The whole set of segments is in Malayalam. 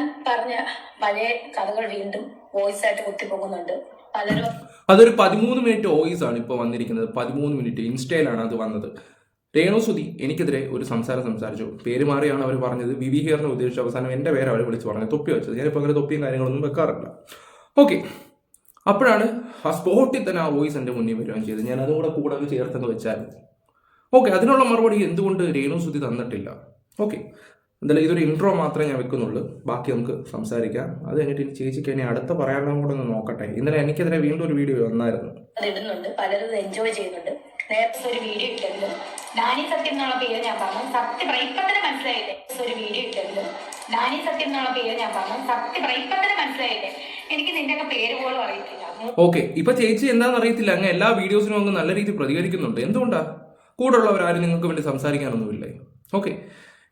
ഞാൻ പറഞ്ഞ പഴയ കഥകൾ വീണ്ടും വോയിസ് ആയിട്ട് കുത്തിപ്പൊങ്ങുന്നുണ്ട്. പലരും അതൊരു 13 മിനിറ്റ് വോയിസ് ആണ് ഇപ്പോൾ വന്നിരിക്കുന്നത്. 13 മിനിറ്റ് ഇൻസ്റ്റയിലാണ് അത് വന്നത്. രേണുസുതി എനിക്കെതിരെ ഒരു സംസാരിച്ചു. പേര് മാറിയാണ് അവർ പറഞ്ഞത്. വിവി ഹിയറിനെ ഉദ്ദേശിച്ച് അവസാനം എൻ്റെ പേര് അവർ വിളിച്ച് പറഞ്ഞത്. തൊപ്പി വെച്ചത്. ഞാനിപ്പോൾ അങ്ങനെ തൊപ്പിയും കാര്യങ്ങളൊന്നും വെക്കാറില്ല. ഓക്കെ, അപ്പോഴാണ് ആ സ്പോട്ടിൽ തന്നെ ആ വോയിസ് എൻ്റെ മുന്നിൽ വരികയും ചെയ്തത്. ഞാൻ അതും കൂടെ ചേർത്തെന്ന് വെച്ചാൽ ഓക്കെ, അതിനുള്ള മറുപടി എന്തുകൊണ്ട് രേണുസുതി തന്നിട്ടില്ല? ഓക്കെ, എന്തായാലും ഇതൊരു ഇൻട്രോ മാത്രമേ ഞാൻ വെക്കുന്നുള്ളൂ. ബാക്കി നമുക്ക് സംസാരിക്കാം. അത് കഴിഞ്ഞിട്ട് ഇനി ചേച്ചിക്ക് ഇനി അടുത്ത പറയാനുള്ള കൂടെ ഒന്ന് നോക്കട്ടെ. ഇന്നലെ എനിക്കെതിരെ വീണ്ടും ഒരു വീഡിയോ വന്നായിരുന്നു. അത് ഇടുന്നുണ്ട്, പലരും എൻജോയ് ചെയ്യുന്നുണ്ട്. നേരത്തെ ഒരു വീഡിയോ ഇട്ടിട്ടുണ്ട്, നാനി സത്യം എന്നുള്ള പേര് ഞാൻ പറഞ്ഞു. സത്യം ഇപ്പൊ തന്നെ മനസ്സിലായില്ലേ? ഒരു വീഡിയോ ഇട്ടിട്ടുണ്ട്, നാനി സത്യം എന്നുള്ള പേര് ഞാൻ പറഞ്ഞു. സത്യം ഇപ്പൊ തന്നെ മനസ്സിലായില്ലേ? എനിക്ക് നിന്റെ ഒക്കെ പേര് പോലും അറിയത്തില്ല. ഓക്കെ, ഇപ്പൊ ചേച്ചി എന്താണെന്ന് അറിയത്തില്ല, അങ്ങ് എല്ലാ വീഡിയോസിനും അങ്ങ് നല്ല രീതിയിൽ പ്രതികരിക്കുന്നുണ്ട്. എന്തുകൊണ്ടാ? കൂടെ ഉള്ളവരാരും നിങ്ങൾക്ക് വേണ്ടി സംസാരിക്കാനൊന്നുമില്ലേ? ഓക്കെ,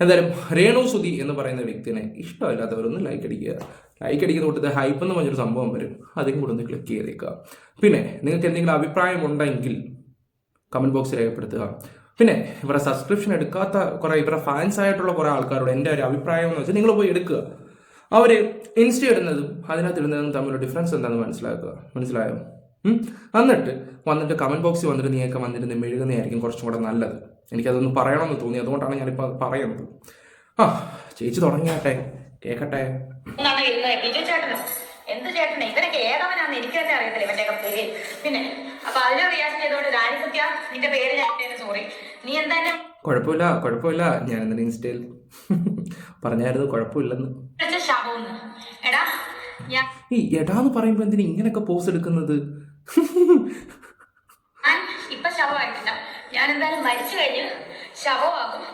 എന്തായാലും രേണുസുതി എന്ന് പറയുന്ന വ്യക്തിനെ ഇഷ്ടമില്ലാത്തവരൊന്ന് ലൈക്ക് അടിക്കുക. ലൈക്ക് അടിക്കുന്ന കൂട്ടത്തിൽ ഹൈപ്പ് എന്ന് പറഞ്ഞൊരു സംഭവം വരും, അതിനും കൂടെ ഒന്ന് ക്ലിക്ക് ചെയ്തേക്കുക. പിന്നെ നിങ്ങൾക്ക് എന്തെങ്കിലും അഭിപ്രായം ഉണ്ടെങ്കിൽ കമൻറ്റ് ബോക്സിൽ രേഖപ്പെടുത്തുക. പിന്നെ ഇവരുടെ സബ്സ്ക്രിപ്ഷൻ എടുക്കാത്ത കുറേ ഇവരുടെ ഫാൻസ് ആയിട്ടുള്ള കുറേ ആൾക്കാരോട് എൻ്റെ ഒരു അഭിപ്രായം എന്ന് വെച്ചാൽ നിങ്ങൾ പോയി എടുക്കുക. അവർ ഇൻസ്റ്റ ഇടുന്നതും അതിനകത്ത് ഇടുന്നതും തമ്മിലുള്ള ഡിഫറൻസ് എന്താണെന്ന് മനസ്സിലായോ? എന്നിട്ട് വന്നിട്ട് കമൻറ്റ് ബോക്സിൽ വന്നിട്ട് നീയൊക്കെ വന്നിട്ട് മെഴുകുന്നതായിരിക്കും കുറച്ചും കൂടെ നല്ലത്. എനിക്കതൊന്ന് പറയണമെന്ന് തോന്നി, അതുകൊണ്ടാണ് ഞാനിപ്പോൾ പറയുന്നത്. ചേച്ചി തുടങ്ങിയാട്ടെ, കേൾക്കട്ടെ. എന്ത് ചേട്ടനെ ഇവനൊക്കെ ഏതവനാന്ന് എനിക്ക് തന്നെ അറിയത്തില്ല ഇവന്റെയൊക്കെ പേര്. പിന്നെ അപ്പൊ അതിനെ റിയാക്ട് ചെയ്തോണ്ട് രാണി സത്യ നിന്റെ പേര് ഞാൻ സോറി. നീ എന്താ കുഴപ്പമില്ല, ഞാൻ എന്തിനാ ഇൻസ്റ്റയിൽ പറഞ്ഞായിരുന്നു കുഴപ്പമില്ലെന്ന്. എടാ ഈ എടാന്ന് പറയുമ്പോ എന്തിനാ ഇങ്ങനെയൊക്കെ പോസ് എടുക്കുന്നത്? ഞാൻ ഇപ്പൊ ശവമായിട്ടില്ല, ഞാൻ എന്തായാലും മരിച്ചു കഴിഞ്ഞ് ശവമാകും.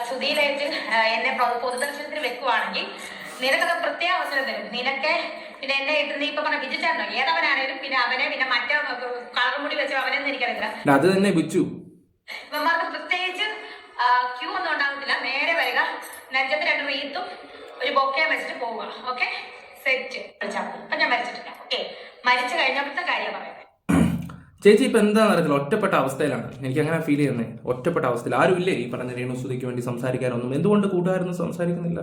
സുധീരേറ്റ് എന്നെ പൊതുദർശനത്തിന് വെക്കുവാണെങ്കിൽ നിനക്കൊക്കെ പ്രത്യേക അവസരം തരും. നിനക്ക് പിന്നെ എന്നെ ഇട്ട് നീ ഇപ്പൊ പറഞ്ഞ വിജിച്ചാണോ ഏതവനാണേലും പിന്നെ അവനെ പിന്നെ മറ്റേ കളർമുടി വെച്ചോ അവനെന്ന് എനിക്കറിയില്ല. അത് തന്നെ ബിച്ചു ഇവന്മാർക്ക് പ്രത്യേകിച്ച് ക്യൂ ഒന്നും ഉണ്ടാകത്തില്ല. നേരെ വരിക, നെഞ്ചത്ത് 2 റീത്തും ഒരു ബൊക്കെ വെച്ചിട്ട് പോവുക. Okay, set. അപ്പൊ ഞാൻ മരിച്ചിട്ടില്ല. ഓക്കെ, മരിച്ചു കഴിഞ്ഞപ്പോഴത്തെ കാര്യം പറയുന്നത്. ചേച്ചി ഇപ്പൊ എന്താ നടക്കില്ല, ഒറ്റപ്പെട്ട അവസ്ഥയിലാണ്. എനിക്ക് അങ്ങനെ ഫീൽ ചെയ്യുന്നത്. ഒറ്റപ്പെട്ട അവസ്ഥയിൽ ആരും ഇല്ലേ ഈ പറഞ്ഞ രേണുസുതിക്ക് വേണ്ടി സംസാരിക്കാനൊന്നും? എന്തുകൊണ്ട് കൂട്ടുകാരൊന്നും സംസാരിക്കുന്നില്ല?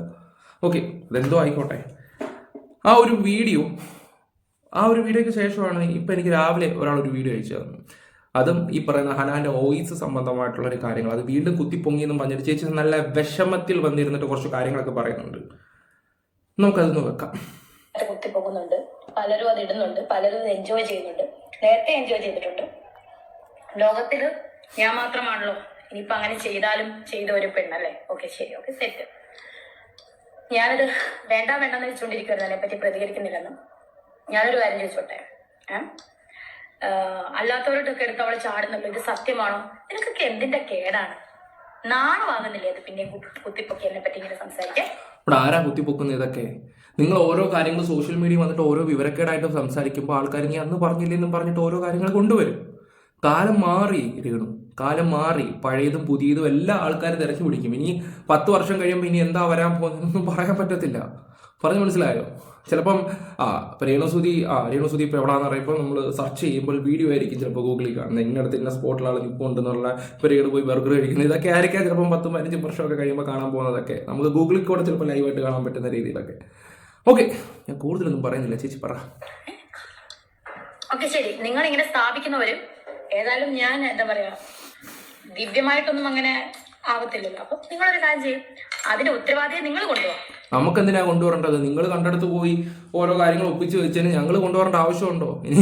ഓക്കെ, അതെന്തോ ആയിക്കോട്ടെ. ആ ഒരു വീഡിയോയ്ക്ക് ശേഷമാണ് ഇപ്പം എനിക്ക് രാവിലെ ഒരാളൊരു വീഡിയോ അയച്ചു തന്നു. അതും ഈ പറയുന്ന ഹനാന്റെ വോയിസ് സംബന്ധമായിട്ടുള്ള ഒരു കാര്യങ്ങൾ. അത് വീണ്ടും കുത്തിപ്പൊങ്ങിയെന്നും പറഞ്ഞിട്ട് ചേച്ചി നല്ല വിഷമത്തിൽ വന്നിരുന്നിട്ട് കുറച്ച് കാര്യങ്ങളൊക്കെ പറയുന്നുണ്ട്. നമുക്കതൊന്ന് വെക്കാം. കുത്തിപ്പൊങ്ങുന്നുണ്ട്, പലരും അത് ഇടുന്നുണ്ട്, പലരും എൻജോയ് ചെയ്യുന്നുണ്ട്. നേരത്തെ എൻജോയ് ചെയ്തിട്ടുണ്ട്. ലോകത്തിൽ ഞാൻ മാത്രമാണല്ലോ ഇനിയിപ്പോൾ അങ്ങനെ ചെയ്താലും ചെയ്ത ഒരു പെണ്ണല്ലേ. ഓക്കെ, ശരി, ഓക്കെ, സെറ്റ്. ഞാനത് വേണ്ടെന്ന് വെച്ചുകൊണ്ടിരിക്കുവായിരുന്നു, അതിനെപ്പറ്റി പ്രതികരിക്കുന്നില്ലെന്ന്. ഞാനൊരു കാര്യം ചോദിച്ചോട്ടെ, അല്ലാത്തവരോടൊക്കെ എടുത്ത് അവളെ ചാടുന്നുള്ളൂ, ഇത് സത്യമാണോ? നിനക്കൊക്കെ എന്തിന്റെ കേടാണ്? നാണമാകുന്നില്ലേ അത് പിന്നെ കുത്തിപ്പൊക്കി എന്നെ പറ്റി ഇങ്ങനെ സംസാരിക്കാൻ? ഇവിടെ ആരാ കുത്തിപ്പൊക്കുന്നത്? ഇതൊക്കെ നിങ്ങൾ ഓരോ കാര്യങ്ങൾ സോഷ്യൽ മീഡിയ വന്നിട്ട് ഓരോ വിവരക്കേടായിട്ട് സംസാരിക്കുമ്പോൾ ആൾക്കാർ നീ അന്ന് പറഞ്ഞില്ലെന്നും പറഞ്ഞിട്ട് ഓരോ കാര്യങ്ങൾ കൊണ്ടുവരും. കാലം മാറി രേണു, കാലം മാറി. പഴയതും പുതിയതും എല്ലാ ആൾക്കാരും തിരക്കി പിടിക്കും. ഇനി 10 വർഷം കഴിയുമ്പോൾ ഇനി എന്താ വരാൻ പോകുന്നതെന്നൊന്നും പറയാൻ പറ്റത്തില്ല. പറഞ്ഞു മനസ്സിലായോ? ചിലപ്പം രേണുസുതി ഇപ്പോൾ എവിടെയാണെന്ന് പറയുമ്പോൾ നമ്മൾ സെർച്ച് ചെയ്യുമ്പോൾ വീഡിയോ ആയിരിക്കും ചിലപ്പോൾ ഗൂഗിളിൽ കാണുന്നത്. ഇന്നടത്ത് ഇന്ന സ്പോട്ടിലാണ് നിൽപ്പുണ്ടെന്നുള്ള ഇപ്പോൾ രേണു പോയി ബർഗർ കഴിക്കുന്നത്. ഇതൊക്കെ ആയിരിക്കാം ചിലപ്പം 10-15 വർഷമൊക്കെ കഴിയുമ്പോൾ കാണാൻ പോകുന്നതൊക്കെ. നമുക്ക് ഗൂഗിളിൽ കൂടെ ചിലപ്പോൾ ലൈവായിട്ട് കാണാൻ പറ്റുന്ന രീതിയിലൊക്കെ. ഓക്കെ, ഞാൻ കൂടുതലൊന്നും പറയുന്നില്ല, ചേച്ചി പറ. ഓക്കെ, ശരി. നിങ്ങൾ ഇങ്ങനെ സ്ഥാപിക്കുന്നവരും ഏതായാലും ഞാൻ എന്താ പറയാ ദിവ്യമായിട്ടൊന്നും അങ്ങനെ ആവത്തില്ലല്ലോ. അപ്പൊ നിങ്ങളൊരു കാര്യം ചെയ്യും, അതിന്റെ ഉത്തരവാദിയെ നിങ്ങൾ കൊണ്ടുപോകാം. നമുക്കെന്തിനാ കൊണ്ടുവരേണ്ടത്? നിങ്ങൾ കണ്ടെടുത്ത് പോയി ഓരോ കാര്യങ്ങൾ ഒപ്പിച്ച് വെച്ചതിന് ഞങ്ങൾ കൊണ്ടുവരേണ്ട ആവശ്യമുണ്ടോ? ഇനി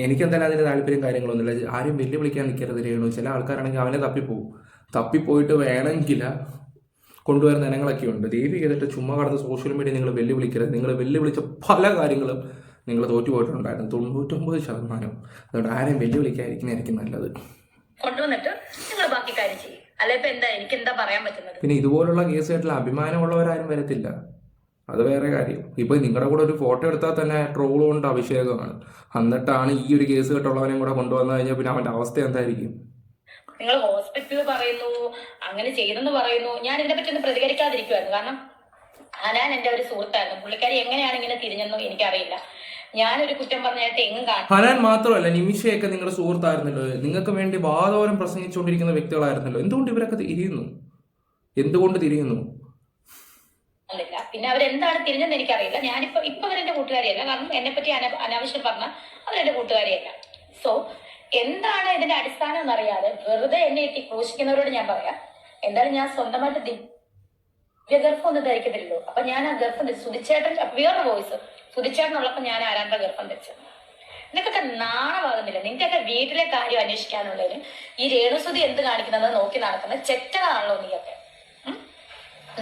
എനിക്കെന്തായാലും അതിന് താല്പര്യം കാര്യങ്ങളൊന്നുമില്ല. ആരും വെല്ലുവിളിക്കാൻ നിൽക്കരുത് രേണു. ചില ആൾക്കാരാണെങ്കിൽ അവനെ തപ്പിപ്പോയിട്ട് വേണമെങ്കിൽ കൊണ്ടുവരുന്ന ഇനങ്ങളൊക്കെ ഉണ്ട്. ദയവ് ചെയ്തിട്ട് ചുമ്മാ കടന്ന് സോഷ്യൽ മീഡിയ നിങ്ങൾ വെല്ലുവിളിക്കരുത്. നിങ്ങൾ വെല്ലുവിളിച്ച പല കാര്യങ്ങളും നിങ്ങൾ തോറ്റുപോയിട്ടുണ്ടായിരുന്നു, 99%. അതുകൊണ്ട് ആരെയും വെല്ലുവിളിക്കാതിരിക്കുന്നതായിരിക്കും നല്ലത്. കൊണ്ടുവന്നിട്ട് നിങ്ങൾ ബാക്കി കാര്യം ചെയ്യും. അല്ല ഇപ്പൊ എനിക്ക് എന്താ പറയാൻ പറ്റുന്നത്? പിന്നെ ഇതുപോലുള്ള കേസുകെട്ടിൽ അഭിമാനമുള്ളവരാരും വരത്തില്ല, അത് വേറെ കാര്യം. ഇപ്പൊ നിങ്ങളുടെ കൂടെ ഒരു ഫോട്ടോ എടുത്താൽ തന്നെ ട്രോൾ കൊണ്ട് അഭിഷേകമാണ്. എന്നിട്ടാണ് ഈ ഒരു കേസ് കെട്ടുള്ളവനെയും കൂടെ കൊണ്ടുവന്നു കഴിഞ്ഞാൽ പിന്നെ അവന്റെ അവസ്ഥ എന്തായിരിക്കും? നിങ്ങൾ ഹോസ്പിറ്റലിൽ പറയുന്നു, അങ്ങനെ ചെയ്തെന്ന് പറയുന്നു. ഞാൻ ഇതിനെ പറ്റി ഒന്ന് പ്രതികരിക്കാതിരിക്കുവായിരുന്നു. കാരണം ഹനാൻ എന്റെ ഒരു സുഹൃത്തായിരുന്നു. പുള്ളിക്കാരി എങ്ങനെയാണ് ഇങ്ങനെ തിരിഞ്ഞെന്നോ എനിക്കറിയില്ല. ഞാനൊരു കുറ്റം പറഞ്ഞായിട്ട് എങ്ങും കാണും. ഹനാൻ മാത്രമല്ല, നിമിഷയൊക്കെ നിങ്ങളുടെ സുഹൃത്തായിരുന്നല്ലോ. നിങ്ങൾക്ക് വേണ്ടി വാദോരം പ്രസംഗിച്ചുകൊണ്ടിരിക്കുന്ന വ്യക്തികളായിരുന്നല്ലോ. എന്തുകൊണ്ട് ഇവരൊക്കെ തിരിയുന്നു? ില്ല. പിന്നെ അവരെന്താണ് തിരിഞ്ഞെന്ന് എനിക്കറിയില്ല. ഇപ്പൊ അവരെന്റെ കൂട്ടുകാരിയല്ല. കാരണം എന്നെ പറ്റി അനാവശ്യം പറഞ്ഞ അവരെന്റെ കൂട്ടുകാരിയല്ല. സോ എന്താണ് ഇതിന്റെ അടിസ്ഥാനം എന്നറിയാതെ വെറുതെ എന്നെ ഇട്ടി ക്രൂശിക്കുന്നവരോട് ഞാൻ പറയാം, എന്തായാലും ഞാൻ സ്വന്തമായിട്ട് ദിവ്യഗർഭം ഒന്നും ധരിക്കത്തില്ലല്ലോ. അപ്പൊ ഞാൻ ആ ഗർഭം ധരിച്ചു. സുധിച്ചേട്ടൻ വേറൊരു വോയിസ്, സുധിച്ചേട്ടനുള്ളപ്പോ ഞാൻ ആരാണ്ട ഗർഭം ധരിച്ചത്. നിനക്കൊക്കെ നാണമാകുന്നില്ല? നിങ്ങൾക്കൊക്കെ വീട്ടിലെ കാര്യം അന്വേഷിക്കാനുള്ളതിന് ഈ രേണുസുതി എന്ത് കാണിക്കുന്നത് നോക്കി നടക്കുന്ന ചെറ്റകളാണല്ലോ നീയൊക്കെ.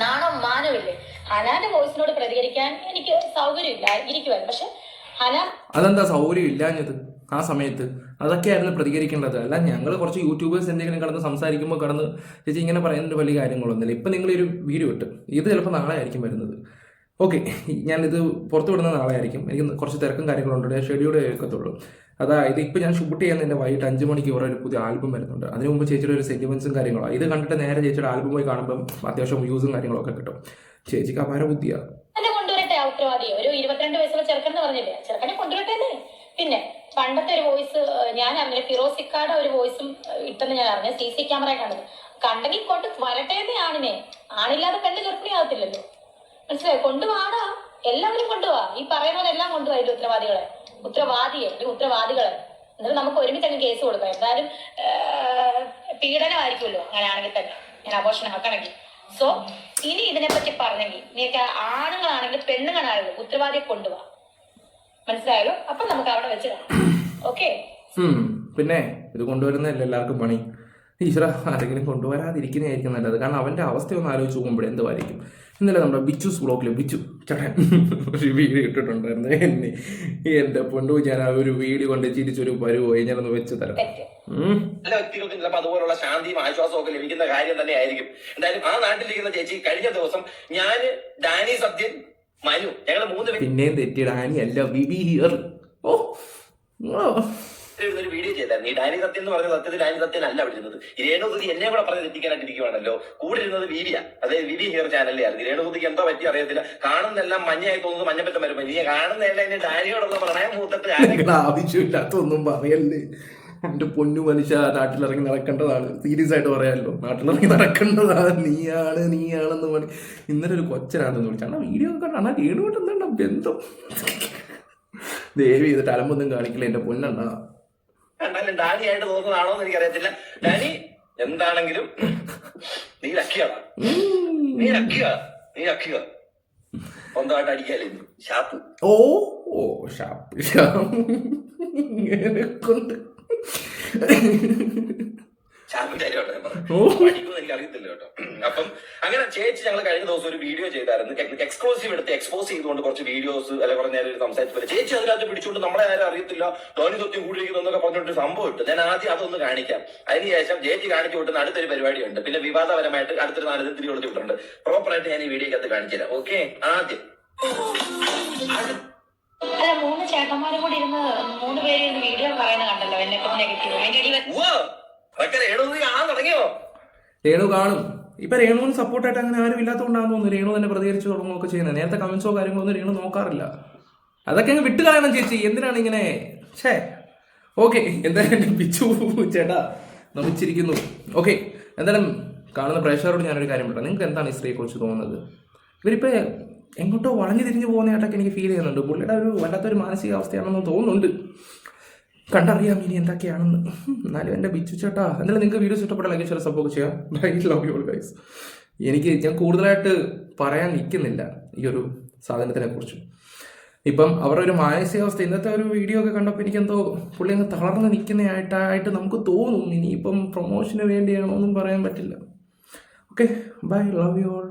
നാണം മാനമില്ലേ? ഹനാന്റെ വോയിസിനോട് പ്രതികരിക്കാൻ എനിക്ക് സൗകര്യമില്ല ഇരിക്കുവാൻ. പക്ഷെ അതെന്താ സൗകര്യം ഇല്ലാഞ്ഞത്? ആ സമയത്ത് അതൊക്കെയായിരുന്നു പ്രതികരിക്കേണ്ടത്. അല്ല ഞങ്ങൾ കുറച്ച് യൂട്യൂബേഴ്സ് എന്തെങ്കിലും കടന്ന് സംസാരിക്കുമ്പോൾ കടന്ന് ചേച്ചി ഇങ്ങനെ പറയുന്നതിന് വലിയ കാര്യങ്ങളൊന്നുമില്ല. ഇപ്പം നിങ്ങളൊരു വീഡിയോ ഇട്ട് ഇത് ചിലപ്പോൾ നാളെ ആയിരിക്കും വരുന്നത്. ഓക്കെ, ഞാനിത് പുറത്തു വിടുന്ന നാളെ ആയിരിക്കും. എനിക്ക് കുറച്ച് തിരക്കും കാര്യങ്ങളുണ്ട്, ഷെഡ്യൂൾ കേൾക്കത്തുള്ളൂ. അതായത് ഇപ്പം ഞാൻ ഷൂട്ട് ചെയ്യുന്നതിൻ്റെ വൈകിട്ട് 5 മണിക്ക് ഇവരുടെ ഒരു പുതിയ ആൽബം വരുന്നുണ്ട്. അതിന് മുമ്പ് ചേച്ചിയുടെ ഒരു സെന്റിമെന്റ്സും കാര്യങ്ങളാണ്. ഇത് കണ്ടിട്ട് നേരെ ചേച്ചിയുടെ ആൽബം പോയി കാണുമ്പം അത്യാവശ്യം വ്യൂസും കാര്യങ്ങളൊക്കെ കിട്ടും. ചേച്ചിക്ക് അപാര ബുദ്ധിയാണ്. കൊണ്ടുവരട്ടെ ഉത്തരവാദിയെ. ഒരു 22 വയസ്സുള്ള ചെറുക്കൻ എന്ന് പറഞ്ഞില്ലേ, ചെറുക്കനെ കൊണ്ടുവരട്ടെ. പിന്നെ പണ്ടത്തെ ഒരു വോയിസ് ഞാൻ അറിഞ്ഞില്ല, ഫിറോസിക്കാടെ ഒരു വോയിസും ഇട്ടെന്ന് ഞാൻ അറിഞ്ഞു. CC ക്യാമറ കണ്ടത് കണ്ടെങ്കിൽ കൊണ്ട് വരട്ടെ ആണിനെ. ആണില്ലാതെ പെണ്ണ് ഗർഭിണിയാകത്തില്ലല്ലോ, മനസ്സിലായോ? കൊണ്ടുപോവാടാ, എല്ലാവരും കൊണ്ടുപോവാ. ഈ പറയുന്നവരെല്ലാം കൊണ്ടുപോവാ ഇതിന്റെ ഉത്തരവാദികളെ. എന്നിട്ട് നമുക്ക് ഒരുമിച്ച് അങ്ങ് കേസ് കൊടുക്കാം. എന്തായാലും പീഡനമായിരിക്കുമല്ലോ അങ്ങനെയാണെങ്കിൽ തന്നെ, ഞാൻ അബോർഷൻ ആക്കണമെങ്കിൽ. സോ ഇനി ഇതിനെപ്പറ്റി പറഞ്ഞെങ്കിൽ നീക്ക് ആണുങ്ങളാണെങ്കിലും പെണ്ണുങ്ങളാണെങ്കിലും ഉത്തരവാദിയെ കൊണ്ടുപോവാ, മനസ്സിലായല്ലോ? അപ്പൊ നമുക്ക് അവിടെ വെച്ച് കാണാം. ഓക്കെ. പിന്നെ ഇത് കൊണ്ടുവരുന്നതല്ല എല്ലാവർക്കും പണി. ഈശ്വര, ആരെങ്കിലും കൊണ്ടുവരാതിരിക്കുന്നതായിരിക്കും നല്ലത്. കാരണം അവൻ്റെ അവസ്ഥ ഒന്ന് ആലോചിച്ച് നോക്കുമ്പോഴേ എന്തുമായിരിക്കും. ഇന്നലെ നമ്മുടെ ബിച്ചുസ് വ്ളോഗിൽ ബിച്ചു ചേട്ടൻ ഒരു വീഡിയോ ഇട്ടിട്ടുണ്ടായിരുന്നു. എൻ്റെ പൊന്നു, ഞാൻ ആ ഒരു വീഡിയോ കൊണ്ട് ചിരിച്ചൊരു പരുവായി ഞാനൊന്ന് വെച്ച് തരാം. പല വ്യക്തികൾക്കും ചിലപ്പോൾ അതുപോലുള്ള ശാന്തിയും ആശ്വാസവും ഒക്കെ ലഭിക്കുന്ന കാര്യം തന്നെ ആയിരിക്കും. എന്തായാലും ആ നാട്ടിലിരിക്കുന്ന ചേച്ചി കഴിഞ്ഞ ദിവസം ഞാൻ, ഡാനി, സത്യൻ, മനു, ഞങ്ങൾ 3 പേര് പിന്നെയും തെറ്റി. ഡാനി അല്ല, ബിബി ഹിയർ. ഒരു വീഡിയോ ചെയ്തായിരുന്നു. ഈ ഡാനി സത്യം എന്ന് പറഞ്ഞ സത്യത്തിൽ ഡാനി സത്യൻ അല്ല വിളിക്കുന്നത്. ഈ രേണുസുതി എന്നെ കൂടെ പറഞ്ഞ് തെറ്റിക്കാനായിട്ട് ഇരിക്കുവാണല്ലോ. കൂടെ ഇരുന്നത് വിവിയ, അതായത് വിവി ഹിയർ ചാനലിലായിരുന്നു. രേണുസുതിക്ക് എന്തോ പറ്റി അറിയത്തില്ല. കാണുന്നെല്ലാം മഞ്ഞയായി തോന്നുന്നു, മഞ്ഞപ്പറ്റ മരുമ. നീ കാണുന്നതല്ല എന്റെ ഡാനിയോടുള്ള പ്രണയം മൂത്തിട്ട് ആവശ്യമില്ലാത്തൊന്നും പറയല്ലേ. എന്റെ പൊന്നു മനുഷ്യ, നാട്ടിലിറങ്ങി നടക്കേണ്ടതാണ്. സീരിയസ് ആയിട്ട് പറയാമല്ലോ, നാട്ടിലിറങ്ങി നടക്കേണ്ടതാണ്. നീയാണെന്ന് പറയും. ഇന്നലെ ഒരു കൊച്ചനാണെന്ന് വിളിച്ചാണ് വീഡിയോ ഒക്കെ കണ്ടാ രേണുമായിട്ട് എന്താണ് ബന്ധം? ദേവി ചെയ്തിട്ട് അലമ്പൊന്നും കാണിക്കില്ല എന്റെ പൊന്നെണ്ണ. കണ്ടാലും ഡാനിയായിട്ട് തോന്നുന്നതാണോ എന്ന് എനിക്കറിയത്തില്ല. ഡാനി എന്താണെങ്കിലും നീ ലക്കിയാണ്. സ്വന്തമായിട്ട് അടിക്കാലേ ഷാപ്പ്. ഓ ഷാപ്പ് കൊണ്ട് ഷാപ്പിന്റെ കാര്യമാണ് ഞാൻ പറഞ്ഞത്. പഠിക്കുമെന്ന് എനിക്ക് അറിയത്തില്ല കേട്ടോ. അപ്പം അങ്ങനെ ചേച്ചി ഞങ്ങൾ കഴിഞ്ഞ ദിവസം ഒരു വീഡിയോ ചെയ്തായിരുന്നു. എക്സ്ക്ലൂസീവ് എടുത്ത് എക്സ്പോസ് ചെയ്തുകൊണ്ട് കുറച്ച് വീഡിയോസ് അല്ലെ കുറെ നേരം സംസാരിച്ചു. ചേച്ചി അതിനകത്ത് പിടിച്ചുകൊണ്ട് നമ്മളെ ആരും അറിയത്തില്ല, ധോനി സത്യം കൂടിയിരിക്കുന്നു എന്നൊക്കെ പറഞ്ഞിട്ട് സംഭവം ഇട്ടു. ഞാൻ ആദ്യം അതൊന്ന് കാണിക്കാം. അതിനുശേഷം ചേച്ചി കാണിച്ചു വിട്ടുന്ന അടുത്തൊരു പരിപാടിയുണ്ട്. പിന്നെ വിവാദപരമായിട്ട് അടുത്തൊരു 4 തിരി കൊടുത്ത് വിട്ടിട്ടുണ്ട്. പ്രോപ്പറായിട്ട് ഞാൻ ഈ വീഡിയോക്കകത്ത് കാണിച്ചു തരാം. ഓക്കെ, ആദ്യം അല്ല 3 ചേട്ടന്മാരും കൂടി ഇരുന്ന് 3 പേര് ഇരുന്ന് വീഡിയോ പറയുന്ന കണ്ടല്ലോ എന്നെ നെഗറ്റീവ്. തുടങ്ങിയോ? രേണു കാണും. ഇപ്പൊ രേണുവിന് സപ്പോർട്ടായിട്ട് അങ്ങനെ ആരും ഇല്ലാത്തതുകൊണ്ടാണെന്ന് തോന്നുന്നു രേണു തന്നെ പ്രതികരിച്ച് തുടങ്ങുകയൊക്കെ ചെയ്യുന്നത്. നേരത്തെ കമന്റ്സോ കാര്യങ്ങളോ ഒന്നും രേണു നോക്കാറില്ല. അതൊക്കെ അങ്ങ് വിട്ട് കളയണം ചേച്ചി. എന്തിനാണ് ഇങ്ങനെ? ഓക്കെ, എന്തായാലും എന്റെ പിച്ചു ചേട്ടാ നമിച്ചിരിക്കുന്നു. ഓക്കെ, എന്തായാലും കാണുന്ന പ്രേക്ഷകരോട് ഞാനൊരു കാര്യം പറയാം. നിങ്ങൾക്ക് എന്താണ് ഈ സ്ത്രീയെ കുറിച്ച് തോന്നുന്നത്? ഇവരിപ്പോ എങ്ങോട്ടോ വളഞ്ഞു തിരിഞ്ഞു പോകുന്നതായിട്ടൊക്കെ എനിക്ക് ഫീൽ ചെയ്യുന്നുണ്ട്. പുള്ളിയുടെ ഒരു വല്ലാത്തൊരു മാനസികാവസ്ഥയാണെന്ന് തോന്നുന്നുണ്ട്. കണ്ടറിയാം ഇനി എന്തൊക്കെയാണെന്ന്. എന്നാലും എൻ്റെ ബിച്ചു ചേട്ടാ, എന്തായാലും നിങ്ങൾക്ക് വീഡിയോസ് ഇഷ്ടപ്പെട്ട ലൈക്ക് ഷെയർ സപ്പോർട്ട് ചെയ്യാം. Bye, love you all guys. ഞാൻ കൂടുതലായിട്ട് പറയാൻ നിൽക്കുന്നില്ല ഈ ഒരു സാധനത്തിനെ കുറിച്ച്. ഇപ്പം അവരുടെ ഒരു മാനസികാവസ്ഥ ഇന്നത്തെ ഒരു വീഡിയോ ഒക്കെ കണ്ടപ്പോൾ എനിക്കെന്തോ പുള്ളി അങ്ങ് തളർന്ന് നിൽക്കുന്നതായിട്ടായിട്ട് നമുക്ക് തോന്നും. ഇനിയിപ്പം പ്രൊമോഷന് വേണ്ടിയാണോ ഒന്നും പറയാൻ പറ്റില്ല. Okay, bye, love you all.